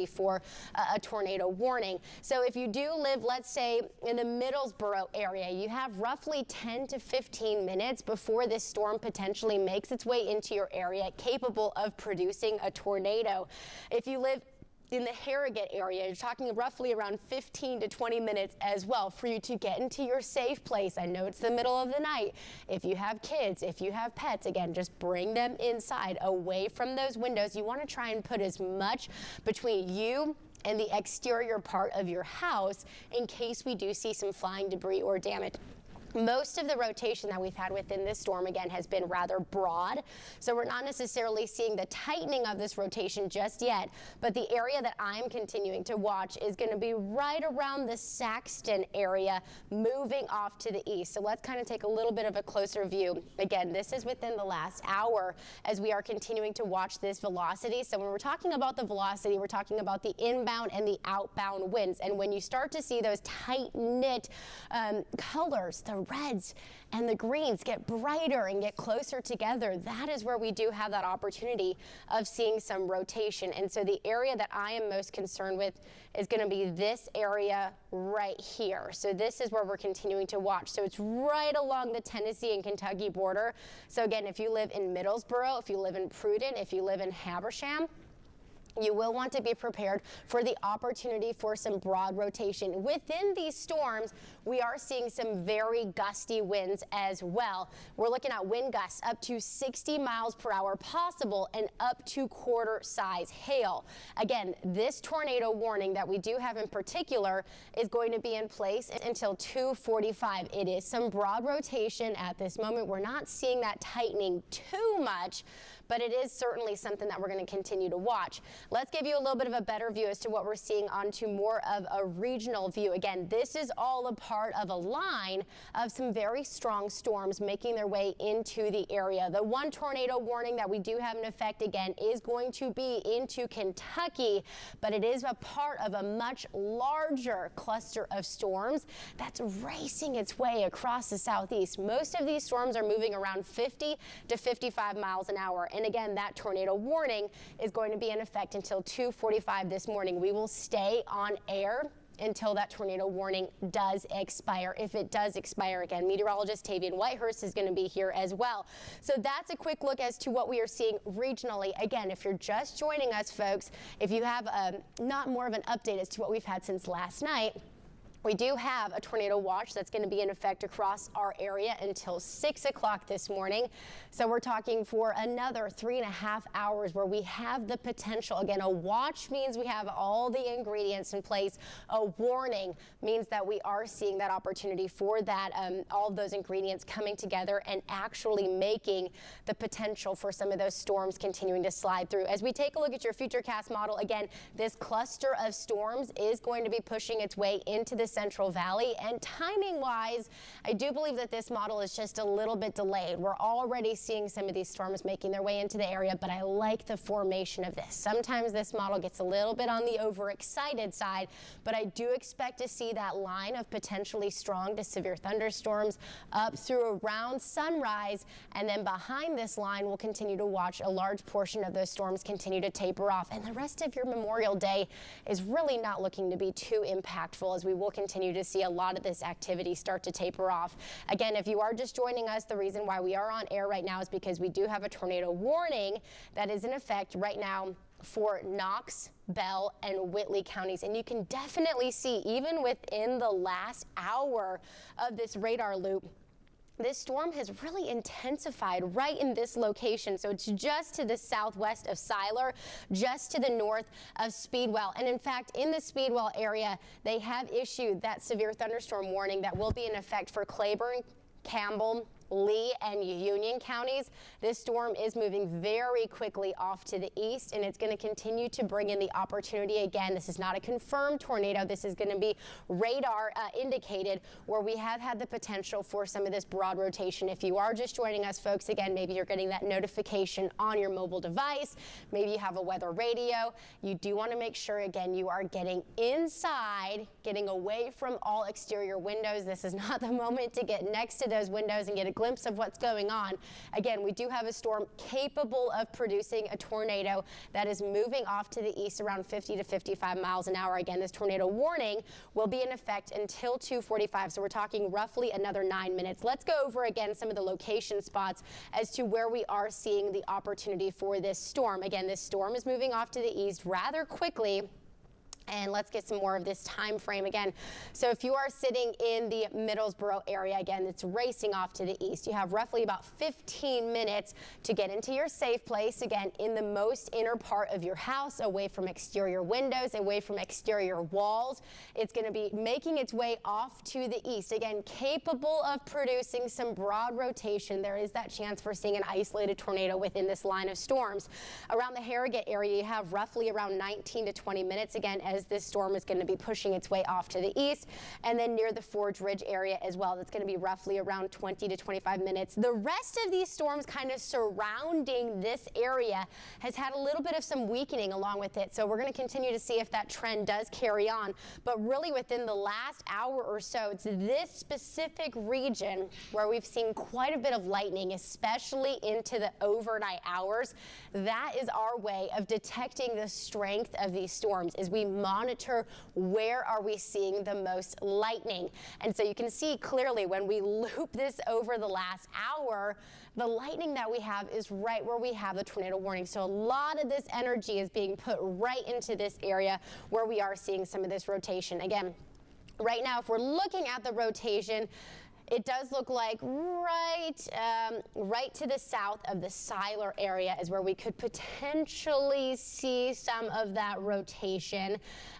for a tornado warning. So if you do live, let's say, in the Middlesboro area, you have roughly 10 to 15 minutes before this storm potentially makes its way into your area, capable of producing a tornado. If you live in the Harrogate area, you're talking roughly around 15 to 20 minutes as well for you to get into your safe place. I know it's the middle of the night. If you have kids, if you have pets, again, just bring them inside, away from those windows. You want to try and put as much between you and the exterior part of your house in case we do see some flying debris or damage. Most of the rotation that we've had within this storm, again, has been rather broad, so we're not necessarily seeing the tightening of this rotation just yet, but the area that I'm continuing to watch is going to be right around the Saxton area, moving off to the east. So let's kind of take a little bit of a closer view. Again, this is within the last hour as we are continuing to watch this velocity. So when we're talking about the velocity, we're talking about the inbound and the outbound winds, and when you start to see those tight-knit colors, the reds and the greens get brighter and get closer together, that is where we do have that opportunity of seeing some rotation. And so the area that I am most concerned with is going to be this area right here. So this is where we're continuing to watch. So it's right along the Tennessee and Kentucky border. So again, if you live in Middlesboro, if you live in Pruden, if you live in Habersham, you will want to be prepared for the opportunity for some broad rotation. Within these storms, we are seeing some very gusty winds as well. We're looking at wind gusts up to 60 miles per hour possible and up to quarter size hail. Again, this tornado warning that we do have in particular is going to be in place until 2:45. It is some broad rotation at this moment. We're not seeing that tightening too much, but it is certainly something that we're going to continue to watch. Let's give you a little bit of a better view as to what we're seeing onto more of a regional view. Again, this is all a part of a line of some very strong storms making their way into the area. The one tornado warning that we do have in effect, again, is going to be into Kentucky, but it is a part of a much larger cluster of storms that's racing its way across the southeast. Most of these storms are moving around 50 to 55 miles an hour. And again, that tornado warning is going to be in effect until 2:45 this morning. We will stay on air until that tornado warning does expire. If it does expire, again, meteorologist Tavian Whitehurst is going to be here as well. So that's a quick look as to what we are seeing regionally. Again, if you're just joining us, folks, if you have not more of an update as to what we've had since last night, we do have a tornado watch that's going to be in effect across our area until 6 o'clock this morning. So we're talking for another 3.5 hours where we have the potential. Again, a watch means we have all the ingredients in place. A warning means that we are seeing that opportunity for that, all of those ingredients coming together and actually making the potential for some of those storms continuing to slide through. As we take a look at your Futurecast model, again, this cluster of storms is going to be pushing its way into the Central Valley, and timing wise, I do believe that this model is just a little bit delayed. We're already seeing some of these storms making their way into the area, but I like the formation of this. Sometimes this model gets a little bit on the overexcited side, but I do expect to see that line of potentially strong to severe thunderstorms up through around sunrise, and then behind this line we'll continue to watch a large portion of those storms continue to taper off, and the rest of your Memorial Day is really not looking to be too impactful as we will continue to see a lot of this activity start to taper off. Again, if you are just joining us, the reason why we are on air right now is because we do have a tornado warning that is in effect right now for Knox, Bell, and Whitley counties. And you can definitely see, even within the last hour of this radar loop, this storm has really intensified right in this location. So it's just to the southwest of Siler, just to the north of Speedwell. And in fact, in the Speedwell area, they have issued that severe thunderstorm warning that will be in effect for Claiborne, Campbell, Lee, and Union counties. This storm is moving very quickly off to the east, and it's going to continue to bring in the opportunity. Again, this is not a confirmed tornado. This is going to be radar indicated, where we have had the potential for some of this broad rotation. If you are just joining us, folks, again, maybe you're getting that notification on your mobile device. Maybe you have a weather radio. You do want to make sure, again, you are getting inside, getting away from all exterior windows. This is not the moment to get next to those windows and get a glimpse of what's going on. Again, we do have a storm capable of producing a tornado that is moving off to the east around 50 to 55 miles an hour. Again, this tornado warning will be in effect until 2:45, so we're talking roughly another 9 minutes. Let's go over again some of the location spots as to where we are seeing the opportunity for this storm. Again, this storm is moving off to the east rather quickly. And let's get some more of this time frame again. So if you are sitting in the Middlesboro area, again, it's racing off to the east. You have roughly about 15 minutes to get into your safe place, again, in the most inner part of your house, away from exterior windows, away from exterior walls. It's going to be making its way off to the east, again, capable of producing some broad rotation. There is that chance for seeing an isolated tornado within this line of storms. Around the Harrogate area, you have roughly around 19 to 20 minutes, again, as this storm is going to be pushing its way off to the east, and then near the Forge Ridge area as well. That's going to be roughly around 20 to 25 minutes. The rest of these storms kind of surrounding this area has had a little bit of some weakening along with it, so we're going to continue to see if that trend does carry on. But really within the last hour or so, it's this specific region where we've seen quite a bit of lightning, especially into the overnight hours. That is our way of detecting the strength of these storms, as we monitor where are we seeing the most lightning. And so you can see clearly when we loop this over the last hour, the lightning that we have is right where we have the tornado warning. So a lot of this energy is being put right into this area where we are seeing some of this rotation. Again, right now, if we're looking at the rotation, it does look like right to the south of the Seiler area is where we could potentially see some of that rotation.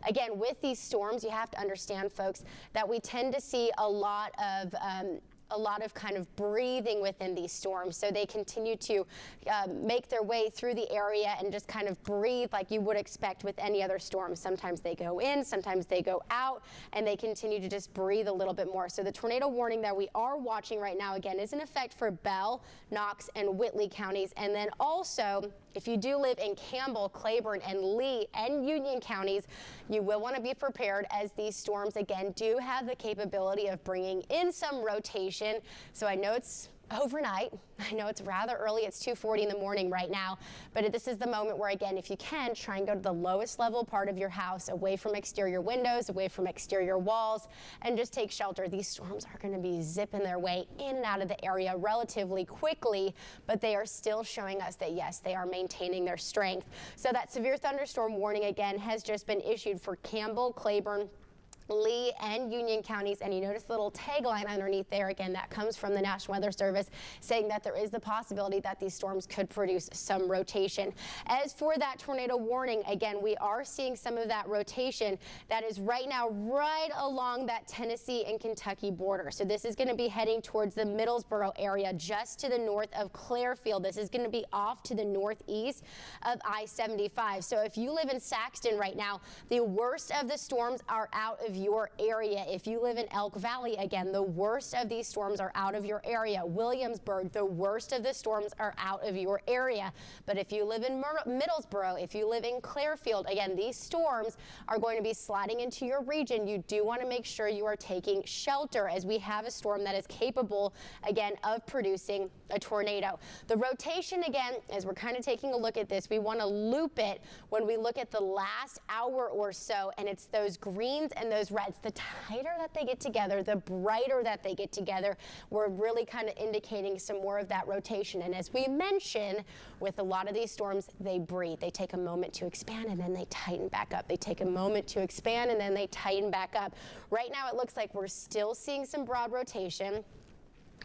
Again, with these storms, you have to understand, folks, that we tend to see a lot of kind of breathing within these storms. So they continue to make their way through the area and just kind of breathe like you would expect with any other storm. Sometimes they go in, sometimes they go out, and they continue to just breathe a little bit more. So the tornado warning that we are watching right now, again, is in effect for Bell, Knox, and Whitley counties. And then also, if you do live in Campbell, Claiborne, and Lee, and Union counties, you will want to be prepared, as these storms, again, do have the capability of bringing in some rotation. So I know it's overnight. I know it's rather early. It's 2:40 in the morning right now, but this is the moment where, again, if you can, try and go to the lowest level part of your house, away from exterior windows, away from exterior walls, and just take shelter. These storms are going to be zipping their way in and out of the area relatively quickly, but they are still showing us that, yes, they are maintaining their strength. So that severe thunderstorm warning, again, has just been issued for Campbell, Claiborne, Lee, and Union counties, and you notice the little tagline underneath there, again, that comes from the National Weather Service, saying that there is the possibility that these storms could produce some rotation. As for that tornado warning, again, we are seeing some of that rotation that is right now right along that Tennessee and Kentucky border. So this is going to be heading towards the Middlesboro area, just to the north of Clairfield. This is going to be off to the northeast of I-75. So if you live in Saxton right now, the worst of the storms are out of your area. If you live in Elk Valley, again, the worst of these storms are out of your area. Williamsburg, the worst of the storms are out of your area. But if you live in Middlesboro, if you live in Clairfield, again, these storms are going to be sliding into your region. You do want to make sure you are taking shelter, as we have a storm that is capable, again, of producing a tornado. The rotation, again, as we're kind of taking a look at this, we want to loop it when we look at the last hour or so, and it's those greens and those reds. The tighter that they get together, the brighter that they get together, we're really kind of indicating some more of that rotation. And as we mentioned, with a lot of these storms, they breathe. They take a moment to expand, and then they tighten back up. They take a moment to expand, and then they tighten back up. Right now, it looks like we're still seeing some broad rotation.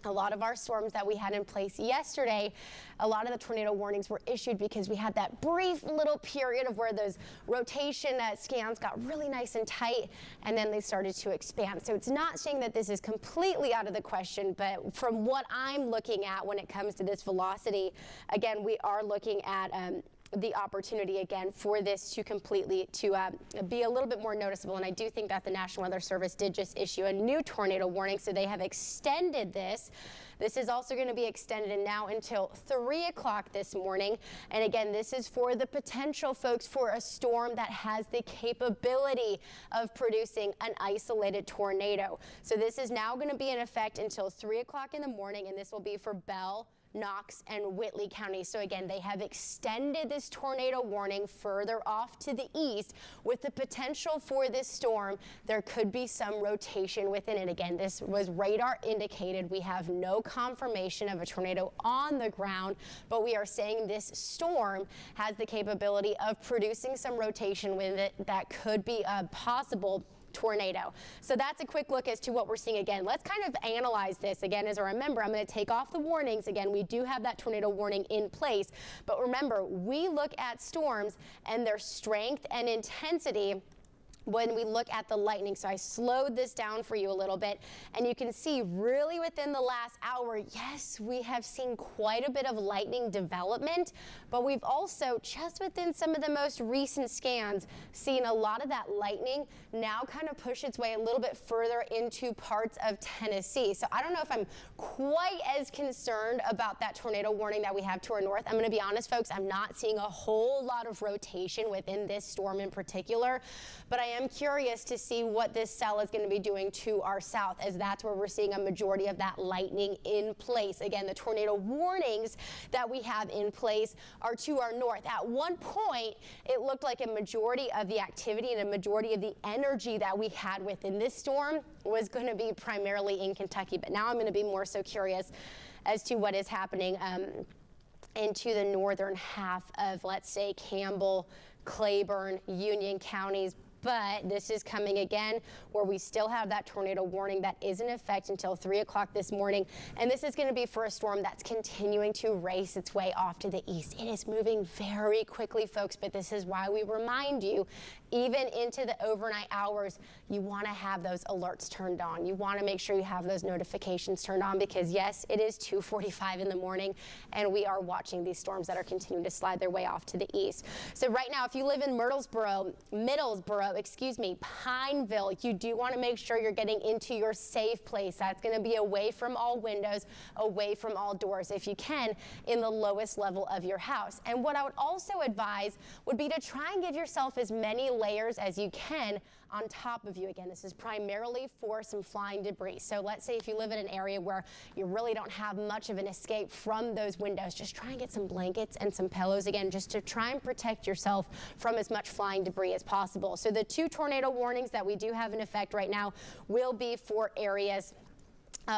A lot of our storms that we had in place yesterday, a lot of the tornado warnings were issued because we had that brief little period of where those rotation scans got really nice and tight, and then they started to expand. So it's not saying that this is completely out of the question, but from what I'm looking at when it comes to this velocity, again, we are looking at the opportunity again for this to be a little bit more noticeable. And I do think that the National Weather Service did just issue a new tornado warning, so they have extended this. This is also going to be extended now until 3 o'clock this morning. And again, this is for the potential, folks, for a storm that has the capability of producing an isolated tornado. So this is now going to be in effect until 3 o'clock in the morning, and this will be for Bell, Knox, and Whitley counties. So again, they have extended this tornado warning further off to the east with the potential for this storm. There could be some rotation within it. Again, this was radar indicated. We have no confirmation of a tornado on the ground, but we are saying this storm has the capability of producing some rotation with it that could be a possible tornado. So that's a quick look as to what we're seeing. Again, let's kind of analyze this. Again, as I remember, I'm going to take off the warnings. Again, we do have that tornado warning in place, but remember, we look at storms and their strength and intensity when we look at the lightning. So I slowed this down for you a little bit, and you can see really within the last hour, yes, we have seen quite a bit of lightning development, but we've also, just within some of the most recent scans, seen a lot of that lightning now kind of push its way a little bit further into parts of Tennessee. So I don't know if I'm quite as concerned about that tornado warning that we have to our north. I'm going to be honest, folks, I'm not seeing a whole lot of rotation within this storm in particular, but I am curious to see what this cell is going to be doing to our south, as that's where we're seeing a majority of that lightning in place. Again, the tornado warnings that we have in place are to our north. At one point, it looked like a majority of the activity and a majority of the energy that we had within this storm was going to be primarily in Kentucky. But now I'm going to be more so curious as to what is happening into the northern half of, let's say, Campbell, Claiborne, Union counties. But this is coming again where we still have that tornado warning that is in effect until 3 o'clock this morning. And this is going to be for a storm that's continuing to race its way off to the east. It is moving very quickly, folks, but this is why we remind you, even into the overnight hours, you want to have those alerts turned on. You want to make sure you have those notifications turned on, because yes, it is 2:45 in the morning and we are watching these storms that are continuing to slide their way off to the east. So right now, if you live in Middlesboro, Pineville, you do want to make sure you're getting into your safe place. That's going to be away from all windows, away from all doors, if you can, in the lowest level of your house. And what I would also advise would be to try and give yourself as many layers as you can on top of you. Again, this is primarily for some flying debris. So let's say if you live in an area where you really don't have much of an escape from those windows, just try and get some blankets and some pillows, again, just to try and protect yourself from as much flying debris as possible. So the two tornado warnings that we do have in effect right now will be for areas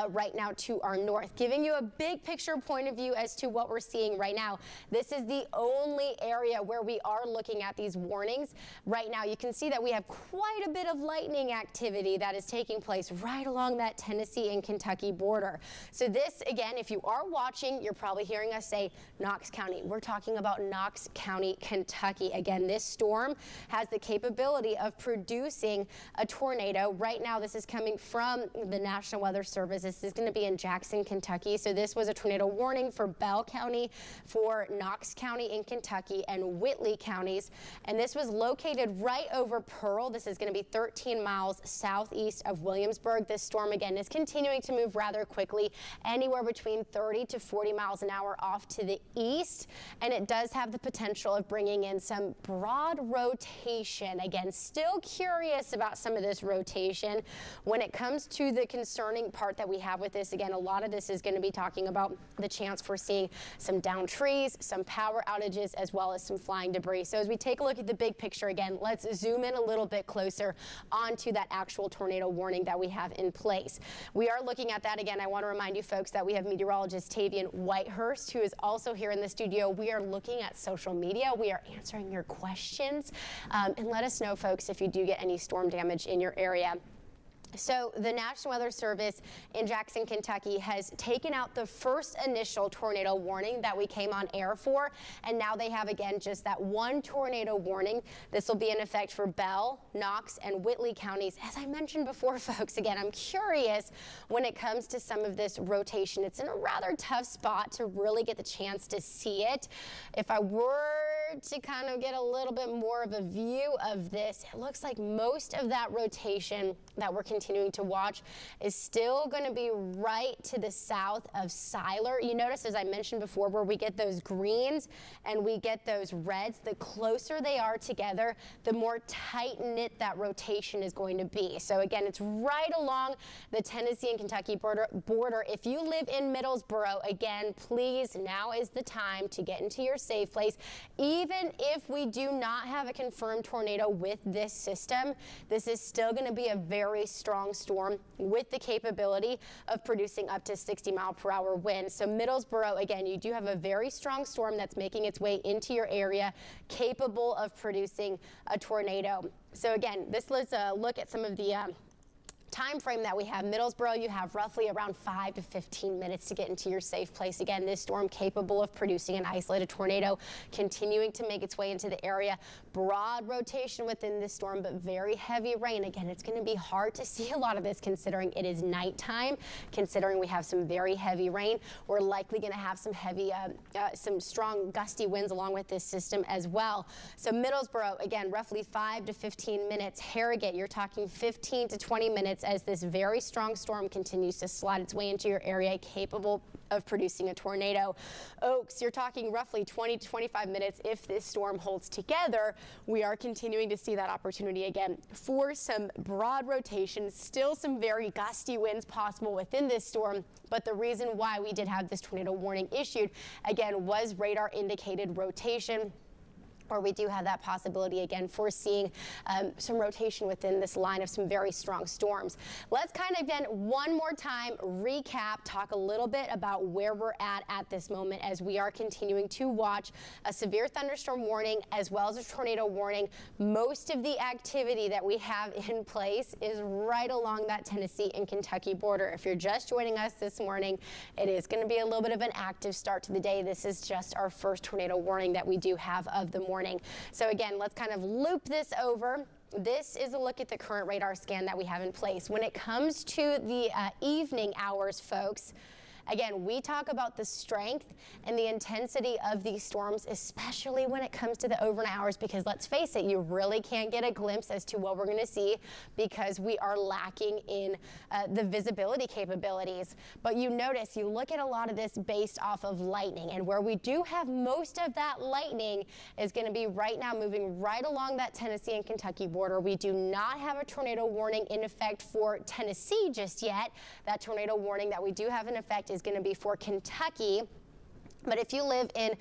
right now to our north. Giving you a big picture point of view as to what we're seeing right now. This is the only area where we are looking at these warnings. Right now, you can see that we have quite a bit of lightning activity that is taking place right along that Tennessee and Kentucky border. So this, again, if you are watching, you're probably hearing us say Knox County. We're talking about Knox County, Kentucky. Again, this storm has the capability of producing a tornado. Right now, this is coming from the National Weather Service. This is going to be in Jackson, Kentucky. So this was a tornado warning for Bell County, for Knox County in Kentucky, and Whitley counties. And this was located right over Pearl. This is going to be 13 miles southeast of Williamsburg. This storm, again, is continuing to move rather quickly, anywhere between 30 to 40 miles an hour off to the east. And it does have the potential of bringing in some broad rotation. Again, still curious about some of this rotation. When it comes to the concerning part that we have with this, again, a lot of this is going to be talking about the chance for seeing some downed trees, some power outages, as well as some flying debris. So as we take a look at the big picture again, let's zoom in a little bit closer onto that actual tornado warning that we have in place. We are looking at that again. I want to remind you folks that we have meteorologist Tavian Whitehurst, who is also here in the studio. We are looking at social media. We are answering your questions, and let us know, folks, if you do get any storm damage in your area. So the National Weather Service in Jackson, Kentucky has taken out the first initial tornado warning that we came on air for, and now they have, again, just that one tornado warning. This will be in effect for Bell, Knox, and Whitley counties. As I mentioned before, folks, again, I'm curious when it comes to some of this rotation. It's in a rather tough spot to really get the chance to see it. If I were to kind of get a little bit more of a view of this, it looks like most of that rotation that we're continuing to watch is still going to be right to the south of Siler. You notice, as I mentioned before, where we get those greens and we get those reds, the closer they are together, the more tight-knit that rotation is going to be. So again, it's right along the Tennessee and Kentucky border. If you live in Middlesboro, again, please, now is the time to get into your safe place. Even if we do not have a confirmed tornado with this system, this is still going to be a very strong storm with the capability of producing up to 60-mile-per-hour winds. So Middlesboro, again, you do have a very strong storm that's making its way into your area, capable of producing a tornado. So again, let's look at some of the time frame that we have. Middlesboro, you have roughly around 5 to 15 minutes to get into your safe place. Again, this storm capable of producing an isolated tornado, continuing to make its way into the area. Broad rotation within this storm, but very heavy rain. Again, it's going to be hard to see a lot of this considering it is nighttime, considering we have some very heavy rain. We're likely going to have some heavy, some strong gusty winds along with this system as well. So Middlesboro, again, roughly 5 to 15 minutes. Harrogate, you're talking 15 to 20 minutes as this very strong storm continues to slide its way into your area, capable of producing a tornado. Oaks, you're talking roughly 20 to 25 minutes. If this storm holds together, we are continuing to see that opportunity again for some broad rotation, still some very gusty winds possible within this storm. But the reason why we did have this tornado warning issued, again, was radar indicated rotation, or we do have that possibility again for seeing some rotation within this line of some very strong storms. Let's kind of again one more time recap, talk a little bit about where we're at this moment as we are continuing to watch a severe thunderstorm warning as well as a tornado warning. Most of the activity that we have in place is right along that Tennessee and Kentucky border. If you're just joining us this morning, it is going to be a little bit of an active start to the day. This is just our first tornado warning that we do have of the morning. So again, let's kind of loop this over. This is a look at the current radar scan that we have in place. When it comes to the evening hours, folks, again, we talk about the strength and the intensity of these storms, especially when it comes to the overnight hours, because let's face it, you really can't get a glimpse as to what we're going to see because we are lacking in the visibility capabilities. But you notice, you look at a lot of this based off of lightning, and where we do have most of that lightning is going to be right now moving right along that Tennessee and Kentucky border. We do not have a tornado warning in effect for Tennessee just yet. That tornado warning that we do have in effect is going to be for Kentucky. But if you live in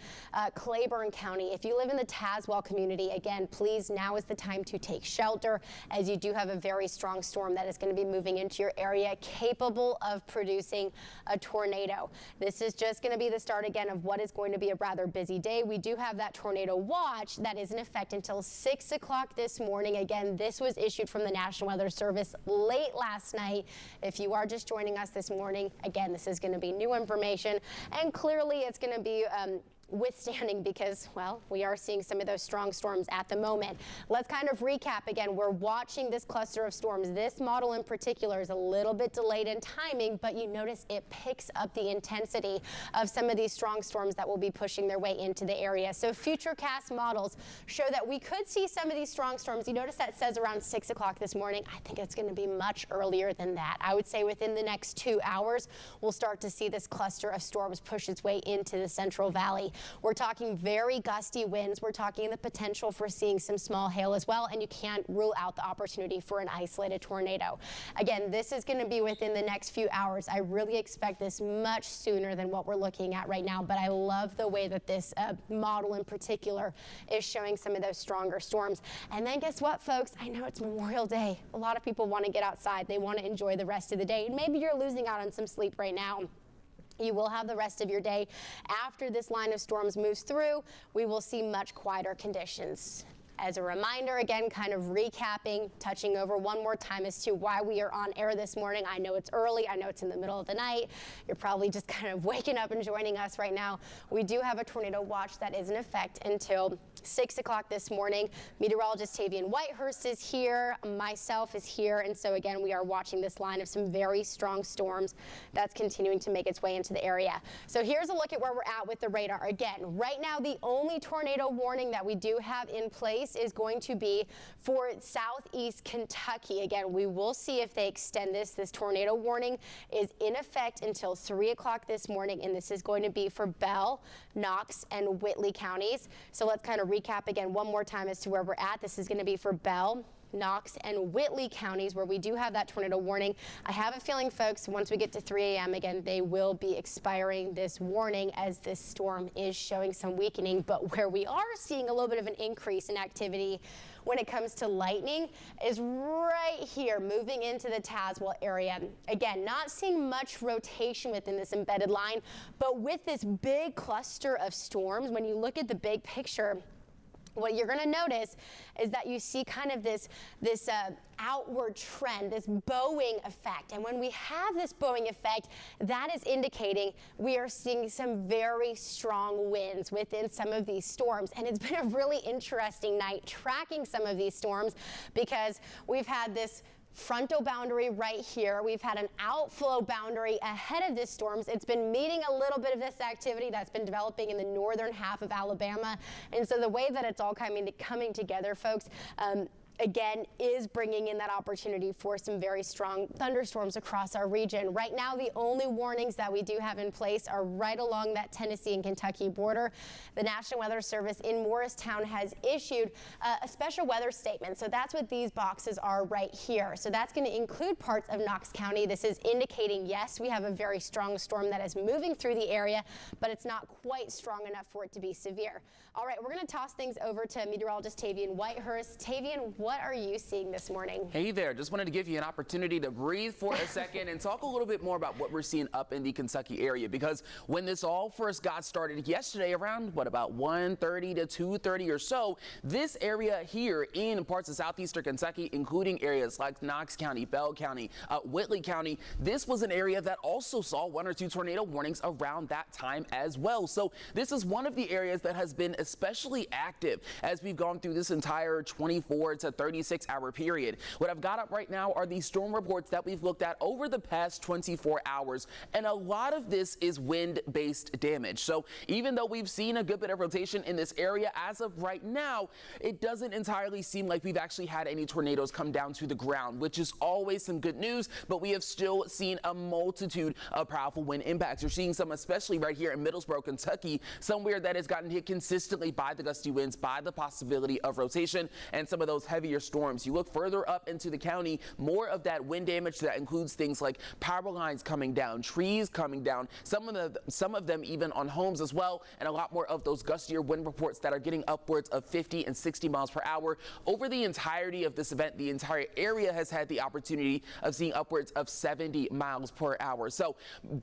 Claiborne County, if you live in the Tazewell community, again, please, now is the time to take shelter, as you do have a very strong storm that is going to be moving into your area, capable of producing a tornado. This is just going to be the start again of what is going to be a rather busy day. We do have that tornado watch that is in effect until 6 o'clock this morning. Again, this was issued from the National Weather Service late last night. If you are just joining us this morning, again, this is going to be new information, and clearly it's going to be withstanding because, well, we are seeing some of those strong storms at the moment. Let's kind of recap again. We're watching this cluster of storms. This model in particular is a little bit delayed in timing, but you notice it picks up the intensity of some of these strong storms that will be pushing their way into the area. So futurecast models show that we could see some of these strong storms. You notice that says around 6 o'clock this morning. I think it's going to be much earlier than that. I would say within the next 2 hours, we'll start to see this cluster of storms push its way into the Central Valley. We're talking very gusty winds. We're talking the potential for seeing some small hail as well, and you can't rule out the opportunity for an isolated tornado. Again, this is going to be within the next few hours. I really expect this much sooner than what we're looking at right now, but I love the way that this model in particular is showing some of those stronger storms. And then guess what, folks? I know it's Memorial Day. A lot of people want to get outside. They want to enjoy the rest of the day. And maybe you're losing out on some sleep right now. You will have the rest of your day. After this line of storms moves through, we will see much quieter conditions. As a reminder, again, kind of recapping, touching over one more time as to why we are on air this morning. I know it's early. I know it's in the middle of the night. You're probably just kind of waking up and joining us right now. We do have a tornado watch that is in effect until 6 o'clock this morning. Meteorologist Tavian Whitehurst is here, myself is here, and so again we are watching this line of some very strong storms that's continuing to make its way into the area. So here's a look at where we're at with the radar. Again, right now the only tornado warning that we do have in place is going to be for southeast Kentucky. Again, we will see if they extend this. This tornado warning is in effect until 3 o'clock this morning, and this is going to be for Bell, Knox, and Whitley counties. So let's kind of recap again one more time as to where we're at. This is going to be for Bell, Knox, and Whitley counties where we do have that tornado warning. I have a feeling, folks, once we get to 3 a.m. again, they will be expiring this warning as this storm is showing some weakening. But where we are seeing a little bit of an increase in activity when it comes to lightning is right here, moving into the Tazewell area. Again, not seeing much rotation within this embedded line, but with this big cluster of storms, when you look at the big picture, what you're going to notice is that you see kind of this outward trend, this bowing effect. And when we have this bowing effect, that is indicating we are seeing some very strong winds within some of these storms. And it's been a really interesting night tracking some of these storms because we've had this frontal boundary right here. We've had an outflow boundary ahead of this storms. It's been meeting a little bit of this activity that's been developing in the northern half of Alabama. And so the way that it's all coming together, folks, again, is bringing in that opportunity for some very strong thunderstorms across our region. Right now, the only warnings that we do have in place are right along that Tennessee and Kentucky border. The National Weather Service in Morristown has issued a special weather statement. So that's what these boxes are right here. So that's going to include parts of Knox County. This is indicating, yes, we have a very strong storm that is moving through the area, but it's not quite strong enough for it to be severe. All right, we're going to toss things over to meteorologist Tavian Whitehurst. Tavian, what are you seeing this morning? Hey there, just wanted to give you an opportunity to breathe for a second and talk a little bit more about what we're seeing up in the Kentucky area, because when this all first got started yesterday around about 1:30 to 2:30 or so, this area here in parts of southeastern Kentucky, including areas like Knox County, Bell County, Whitley County, this was an area that also saw 1 or 2 tornado warnings around that time as well. So this is one of the areas that has been especially active as we've gone through this entire 24 to 36-hour period. What I've got up right now are the storm reports that we've looked at over the past 24 hours, and a lot of this is wind-based damage. So even though we've seen a good bit of rotation in this area, as of right now, it doesn't entirely seem like we've actually had any tornadoes come down to the ground, which is always some good news, but we have still seen a multitude of powerful wind impacts. You're seeing some, especially right here in Middlesboro, Kentucky, somewhere that has gotten hit consistently by the gusty winds, by the possibility of rotation, and some of those heavier storms. You look further up into the county, more of that wind damage that includes things like power lines coming down, trees coming down, some of them even on homes as well, and a lot more of those gustier wind reports that are getting upwards of 50 and 60 miles per hour. Over the entirety of this event, the entire area has had the opportunity of seeing upwards of 70 miles per hour. So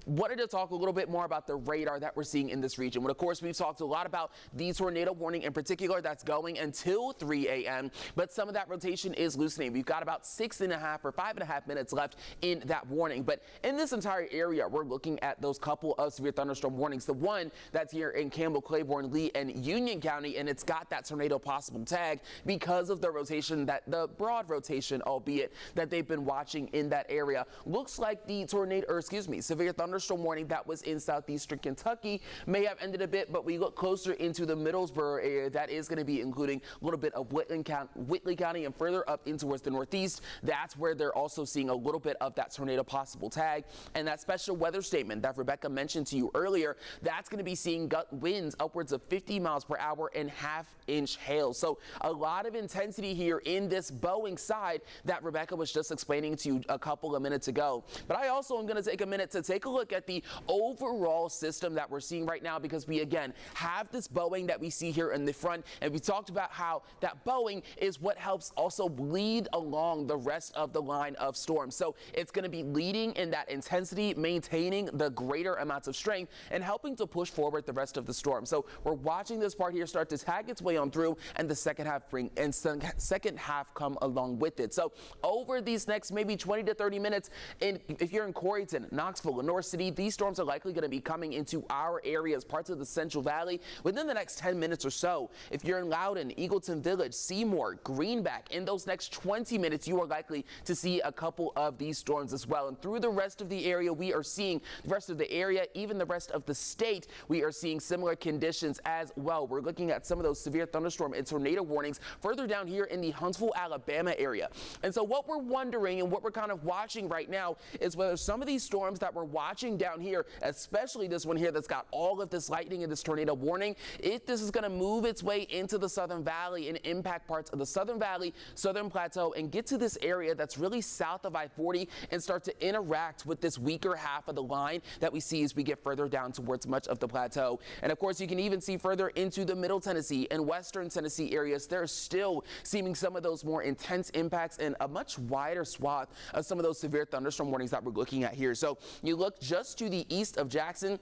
wanted to talk a little bit more about the radar that we're seeing in this region. Well, of course, we've talked a lot about the tornado warning in particular that's going until 3 a.m., but some of that rotation is loosening. We've got about 6.5 or 5.5 minutes left in that warning. But in this entire area, we're looking at those couple of severe thunderstorm warnings. The one that's here in Campbell, Claiborne, Lee, and Union County, and it's got that tornado possible tag because of the rotation, that the broad rotation, albeit, that they've been watching in that area. Looks like the severe thunderstorm warning that was in southeastern Kentucky may have ended a bit, but we look closer into the Middlesboro area, that is going to be including a little bit of Whitley County and further up in towards the northeast. That's where they're also seeing a little bit of that tornado possible tag. And that special weather statement that Rebecca mentioned to you earlier, that's going to be seeing winds upwards of 50 miles per hour and half-inch hail. So a lot of intensity here in this bowing side that Rebecca was just explaining to you a couple of minutes ago. But I also am going to take a minute to take a look at the overall system that we're seeing right now, because we again have this bowing that we see here in the front, and we talked about how that bowing is what helps also lead along the rest of the line of storms. So it's going to be leading in that intensity, maintaining the greater amounts of strength, and helping to push forward the rest of the storm. So we're watching this part here start to tag its way on through, and the second half come along with it. So over these next maybe 20 to 30 minutes, if you're in Corryton, Knoxville, Lenore City, these storms are likely going to be coming into our areas, parts of the Central Valley, within the next 10 minutes or so. If you're in Loudoun, Eagleton Village, Seymour, Greenback, in those next 20 minutes, you are likely to see a couple of these storms as well. And through the rest of the area, we are seeing the rest of the area, even the rest of the state, we are seeing similar conditions as well. We're looking at some of those severe thunderstorm and tornado warnings further down here in the Huntsville, Alabama area. And so what we're wondering and what we're kind of watching right now is whether some of these storms that we're watching down here, especially this one here that's got all of this lightning and this tornado warning, if this is going to move its way into the Southern Valley and impact parts of the Southern Valley, Southern Plateau, and get to this area that's really south of I-40 and start to interact with this weaker half of the line that we see as we get further down towards much of the plateau. And of course, you can even see further into the Middle Tennessee and Western Tennessee areas, there's still seeming some of those more intense impacts and a much wider swath of some of those severe thunderstorm warnings that we're looking at here. So you look just to the east of Jackson,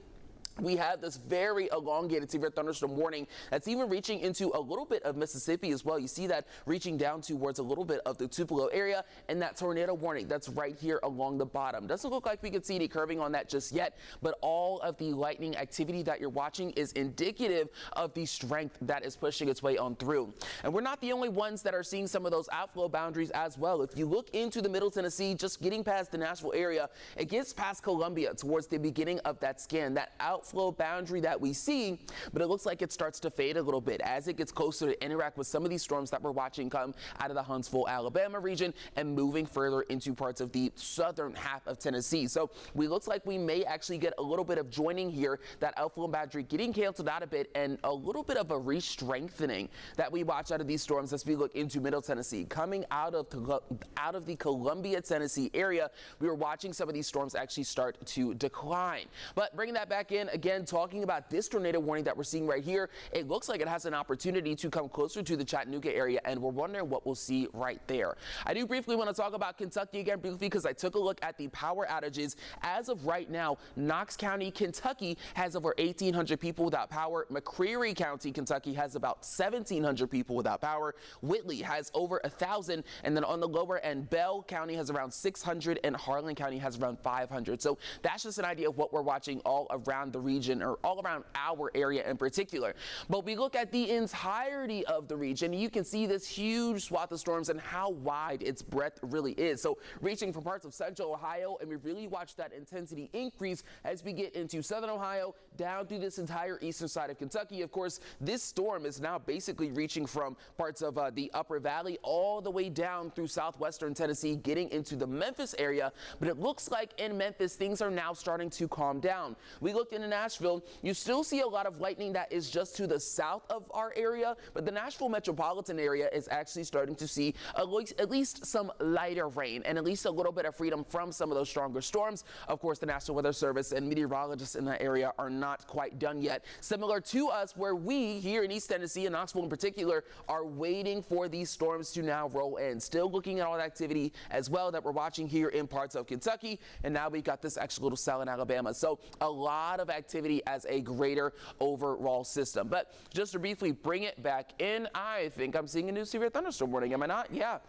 we have this very elongated severe thunderstorm warning that's even reaching into a little bit of Mississippi as well. You see that reaching down towards a little bit of the Tupelo area, and that tornado warning that's right here along the bottom. Doesn't look like we can see any curving on that just yet, but all of the lightning activity that you're watching is indicative of the strength that is pushing its way on through. And we're not the only ones that are seeing some of those outflow boundaries as well. If you look into the Middle Tennessee, just getting past the Nashville area, it gets past Columbia towards the beginning of that scan, that outflow boundary that we see, but it looks like it starts to fade a little bit as it gets closer to interact with some of these storms that we're watching come out of the Huntsville, Alabama region and moving further into parts of the southern half of Tennessee. So we looks like we may actually get a little bit of joining here, that outflow boundary getting canceled out a bit, and a little bit of a re-strengthening that we watch out of these storms as we look into Middle Tennessee. Coming out of the Columbia, Tennessee area, we were watching some of these storms actually start to decline. But bringing that back in, again, talking about this tornado warning that we're seeing right here, it looks like it has an opportunity to come closer to the Chattanooga area, and we're wondering what we'll see right there. I do briefly want to talk about Kentucky again briefly because I took a look at the power outages. As of right now, Knox County, Kentucky has over 1,800 people without power. McCreary County, Kentucky has about 1,700 people without power. Whitley has over 1,000, and then on the lower end, Bell County has around 600, and Harlan County has around 500. So that's just an idea of what we're watching all around the region, or all around our area in particular. But we look at the entirety of the region, you can see this huge swath of storms and how wide its breadth really is. So reaching from parts of central Ohio, and we really watch that intensity increase as we get into southern Ohio, down through this entire eastern side of Kentucky. Of course, this storm is now basically reaching from parts of the upper valley all the way down through southwestern Tennessee, getting into the Memphis area. But it looks like in Memphis, things are now starting to calm down. We looked into Nashville, you still see a lot of lightning that is just to the south of our area, but the Nashville metropolitan area is actually starting to see at least some lighter rain and at least a little bit of freedom from some of those stronger storms. Of course, the National Weather Service and meteorologists in that area are not quite done yet. Similar to us, where we here in East Tennessee and Knoxville in particular are waiting for these storms to now roll in. Still looking at all that activity as well that we're watching here in parts of Kentucky, and now we've got this actual little cell in Alabama. So a lot of activity as a greater overall system. But just to briefly bring it back in, I think I'm seeing a new severe thunderstorm warning. Am I not? Yeah.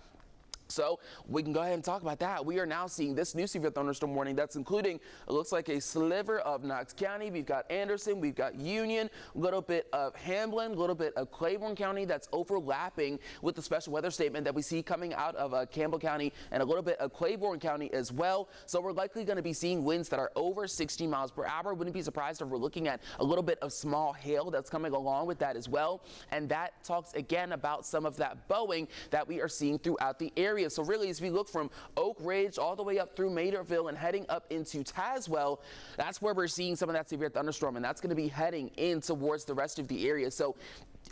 So we can go ahead and talk about that. We are now seeing this new severe thunderstorm warning that's including, it looks like a sliver of Knox County. We've got Anderson, we've got Union, a little bit of Hamlin, a little bit of Claiborne County that's overlapping with the special weather statement that we see coming out of Campbell County, and a little bit of Claiborne County as well. So we're likely going to be seeing winds that are over 60 miles per hour. Wouldn't be surprised if we're looking at a little bit of small hail that's coming along with that as well. And that talks again about some of that bowing that we are seeing throughout the area. So really, as we look from Oak Ridge all the way up through Materville and heading up into Tazewell, that's where we're seeing some of that severe thunderstorm, and that's going to be heading in towards the rest of the area. So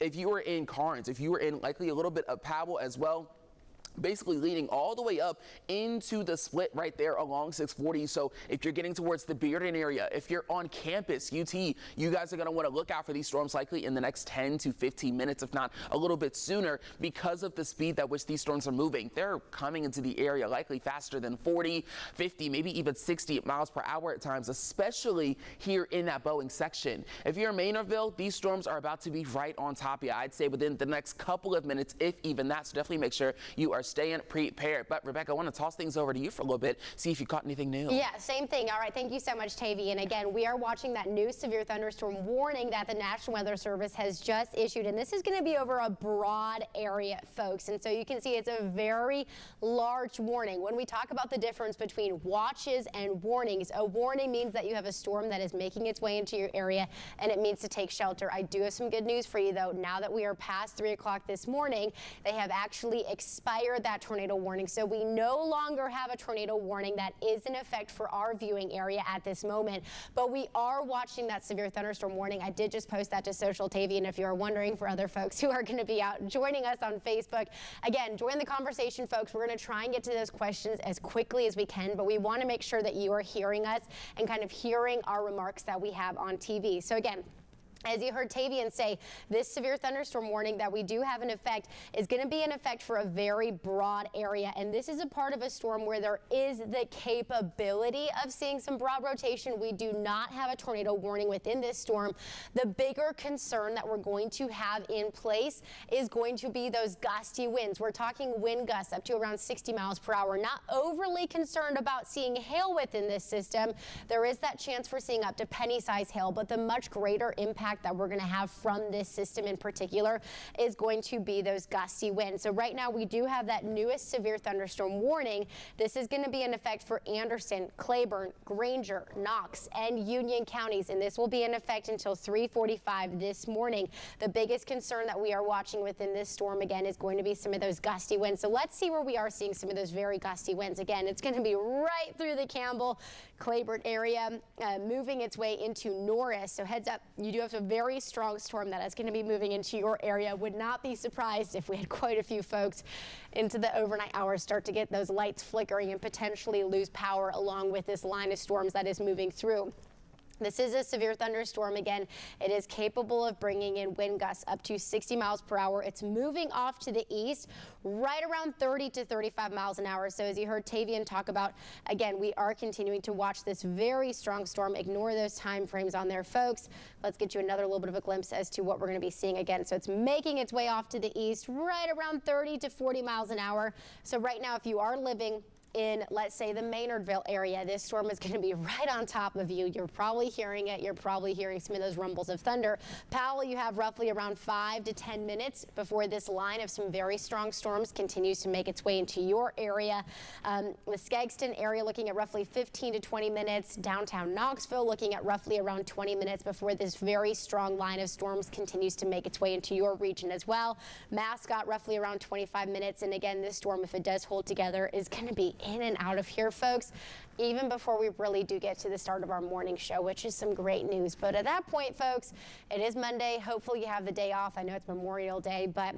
if you were in Carnes, if you were in likely a little bit of Powell as well, basically leading all the way up into the split right there along 640. So if you're getting towards the Bearden area, if you're on campus, UT, you guys are going to want to look out for these storms likely in the next 10 to 15 minutes, if not a little bit sooner, because of the speed at which these storms are moving. They're coming into the area likely faster than 40, 50, maybe even 60 miles per hour at times, especially here in that Boeing section. If you're in Maynardville, these storms are about to be right on top of you. I'd say within the next couple of minutes, if even that. So definitely make sure you are staying prepared. But Rebecca, I want to toss things over to you for a little bit, see if you caught anything new. Yeah, same thing. All right, thank you so much, Tavy. And again, we are watching that new severe thunderstorm warning that the National Weather Service has just issued. And this is going to be over a broad area, folks. And so you can see it's a very large warning. When we talk about the difference between watches and warnings, a warning means that you have a storm that is making its way into your area and it means to take shelter. I do have some good news for you, though. Now that we are past 3 o'clock this morning, they have actually expired that tornado warning. So we no longer have a tornado warning that is in effect for our viewing area at this moment. But we are watching that severe thunderstorm warning. I did just post that to social, Tavy, and if you're wondering for other folks who are going to be out joining us on Facebook, again, join the conversation, folks. We're going to try and get to those questions as quickly as we can, but we want to make sure that you are hearing us and kind of hearing our remarks that we have on TV. So again, as you heard Tavian say, this severe thunderstorm warning that we do have in effect is going to be in effect for a very broad area. And this is a part of a storm where there is the capability of seeing some broad rotation. We do not have a tornado warning within this storm. The bigger concern that we're going to have in place is going to be those gusty winds. We're talking wind gusts up to around 60 miles per hour. Not overly concerned about seeing hail within this system. There is that chance for seeing up to penny-size hail, but the much greater impact that we're going to have from this system in particular is going to be those gusty winds. So right now we do have that newest severe thunderstorm warning. This is going to be in effect for Anderson, Claiborne, Granger, Knox, and Union counties, and this will be in effect until 3:45 this morning. The biggest concern that we are watching within this storm again is going to be some of those gusty winds. So let's see where we are seeing some of those very gusty winds. Again, it's going to be right through the Campbell, Claiborne area, moving its way into Norris. So heads up, you do have a very strong storm that is going to be moving into your area. Would not be surprised if we had quite a few folks into the overnight hours start to get those lights flickering and potentially lose power along with this line of storms that is moving through. This is a severe thunderstorm. Again, it is capable of bringing in wind gusts up to 60 miles per hour. It's moving off to the east, right around 30 to 35 miles an hour. So as you heard Tavian talk about, again, we are continuing to watch this very strong storm. Ignore those time frames on there, folks. Let's get you another little bit of a glimpse as to what we're going to be seeing again. So it's making its way off to the east, right around 30 to 40 miles an hour. So right now, if you are living in, let's say, the Maynardville area, this storm is going to be right on top of you. You're probably hearing it. You're probably hearing some of those rumbles of thunder. Powell, you have roughly around 5 to 10 minutes before this line of some very strong storms continues to make its way into your area. The Skaggston area looking at roughly 15 to 20 minutes. Downtown Knoxville looking at roughly around 20 minutes before this very strong line of storms continues to make its way into your region as well. Mascot roughly around 25 minutes. And again, this storm, if it does hold together, is going to be in and out of here, folks, even before we really do get to the start of our morning show, which is some great news. But at that point, folks, it is Monday. Hopefully you have the day off. I know it's Memorial Day, but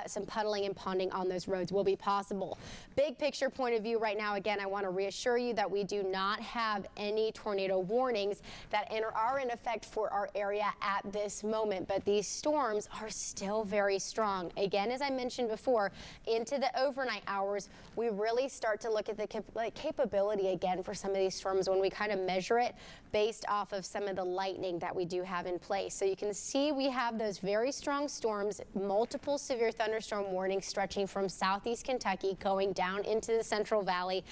some puddling and ponding on those roads will be possible. Big picture point of view right now, again, I want to reassure you that we do not have any tornado warnings that are in effect for our area at this moment, but these storms are still very strong. Again, as I mentioned before, into the overnight hours, we really start to look at the capability again for some of these storms when we kind of measure it based off of some of the lightning that we do have in place. So you can see we have those very strong storms, multiple severe thunderstorm warnings stretching from southeast Kentucky going down into the Central Valley,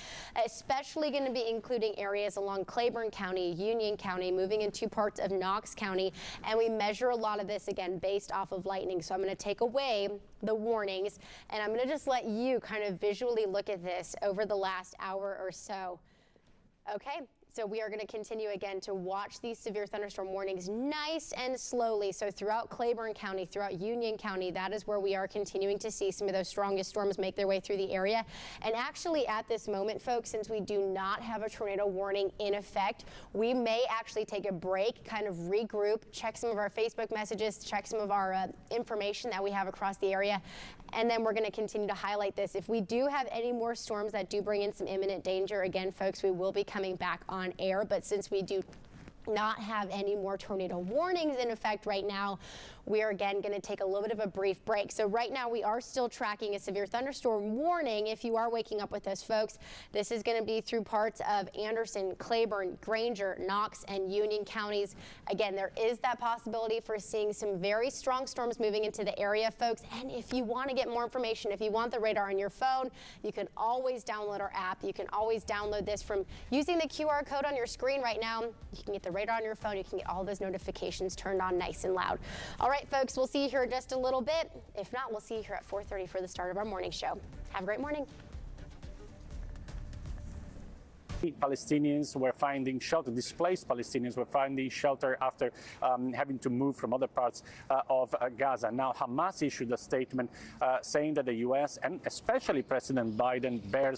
especially going to be including areas along Claiborne County, Union County, moving into parts of Knox County, and we measure a lot of this again based off of lightning. So I'm going to take away the warnings and I'm going to just let you kind of visually look at this over the last hour or so. Okay. So we are going to continue again to watch these severe thunderstorm warnings nice and slowly. So throughout Claiborne County, throughout Union County, that is where we are continuing to see some of those strongest storms make their way through the area. And actually at this moment, folks, since we do not have a tornado warning in effect, we may actually take a break, kind of regroup, check some of our Facebook messages, check some of our information that we have across the area. And then we're going to continue to highlight this. If we do have any more storms that do bring in some imminent danger, again, folks, we will be coming back on air. But since we do not have any more tornado warnings in effect right now, we are again going to take a little bit of a brief break. So right now we are still tracking a severe thunderstorm warning. If you are waking up with us, folks, this is going to be through parts of Anderson, Claiborne, Granger, Knox, and Union counties. Again, there is that possibility for seeing some very strong storms moving into the area, folks. And if you want to get more information, if you want the radar on your phone, you can always download our app. You can always download this from using the QR code on your screen right now. You can get the radar on your phone. You can get all those notifications turned on nice and loud. All right, folks, we'll see you here in just a little bit. If not, we'll see you here at 4:30 for the start of our morning show. Have a great morning. Palestinians were finding shelter, displaced Palestinians were finding shelter after having to move from other parts of Gaza. Now, Hamas issued a statement saying that the U.S. and especially President Biden bears